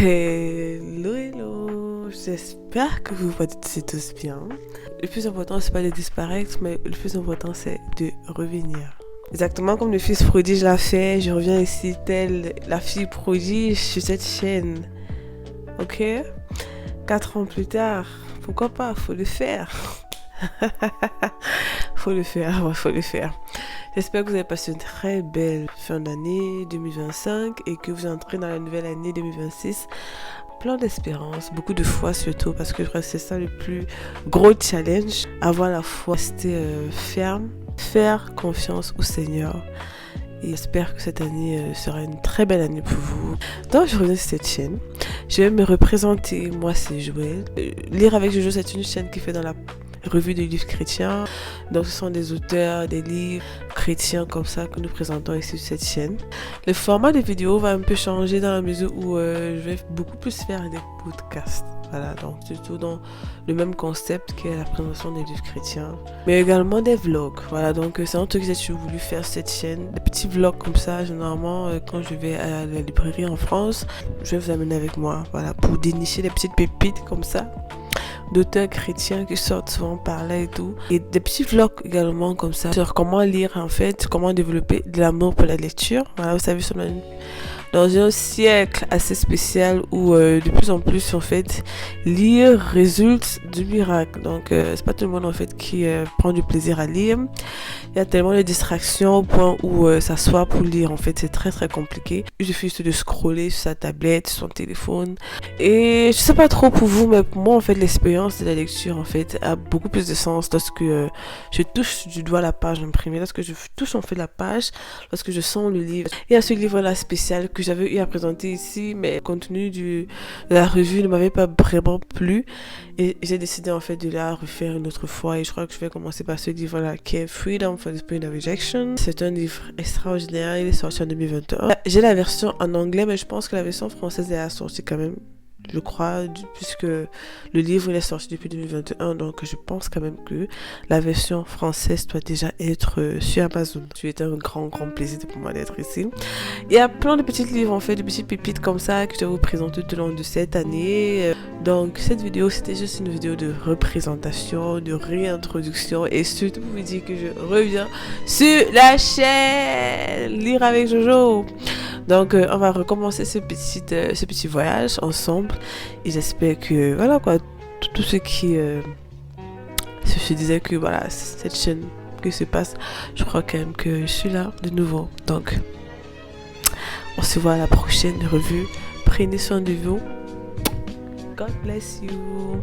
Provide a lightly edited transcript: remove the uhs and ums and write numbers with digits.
Hello, hello, j'espère que vous vous passez tous bien. Le plus important, c'est pas de disparaître, mais le plus important, c'est de revenir. Exactement comme le fils prodige l'a fait, je reviens ici telle la fille prodige sur cette chaîne. Ok? 4 ans plus tard, pourquoi pas, faut le faire. Faut le faire, ouais, faut le faire. J'espère que vous avez passé une très belle fin d'année 2025 et que vous entrez dans la nouvelle année 2026. Plein d'espérance, beaucoup de foi surtout, parce que je crois que c'est ça le plus gros challenge. Avoir la foi, rester ferme, faire confiance au Seigneur. Et j'espère que cette année sera une très belle année pour vous. Donc je reviens sur cette chaîne. Je vais me représenter, moi c'est Joël. Lire avec Jojo, c'est une chaîne qui fait dans la revue de livres chrétiens. Donc ce sont des auteurs, des livres chrétiens comme ça que nous présentons ici sur cette chaîne. Le format des vidéos va un peu changer dans la mesure où je vais beaucoup plus faire des podcasts. Voilà, donc surtout dans le même concept que la présentation des livres chrétiens. Mais également des vlogs. Voilà, donc c'est un truc que j'ai voulu faire sur cette chaîne. Des petits vlogs comme ça, généralement quand je vais à la librairie en France, je vais vous amener avec moi. Voilà, pour dénicher des petites pépites comme ça d'auteurs chrétiens qui sortent souvent par là et tout. Et des petits vlogs également comme ça sur comment lire en fait, comment développer de l'amour pour la lecture. Voilà, vous savez, dans un siècle assez spécial où de plus en plus en fait lire résulte du miracle. Donc c'est pas tout le monde en fait qui prend du plaisir à lire. Il y a tellement de distractions au point où s'asseoir pour lire en fait c'est très très compliqué. Il suffit juste de scroller sur sa tablette, sur son téléphone. Et je sais pas trop pour vous, mais pour moi en fait l'expérience de la lecture en fait a beaucoup plus de sens lorsque je touche du doigt la page imprimée, lorsque je touche en fait la page, lorsque je sens le livre. Il y a ce livre là spécial que j'avais eu à présenter ici, mais le contenu de la revue ne m'avait pas vraiment plu et j'ai décidé en fait de la refaire une autre fois. Et je crois que je vais commencer par ce livre là qui est Freedom for the Spirit of Rejection. C'est un livre extraordinaire, il est sorti en 2021. J'ai la version en anglais, mais je pense que la version française est sortie quand même, je crois, puisque le livre il est sorti depuis 2021, donc je pense quand même que la version française doit déjà être sur Amazon. C'était un grand plaisir pour moi d'être ici. Il y a plein de petits livres en fait, de petites pépites comme ça que je vais vous présenter tout au long de cette année. Donc cette vidéo c'était juste une vidéo de représentation, de réintroduction et surtout pour vous dire que je reviens sur la chaîne Lire avec Jojo. Donc on va recommencer ce petit voyage ensemble et j'espère que voilà quoi, tout ce qui je disais que voilà cette chaîne que se passe, je crois quand même que je suis là de nouveau. Donc on se voit à la prochaine revue. Prenez soin de vous. God bless you.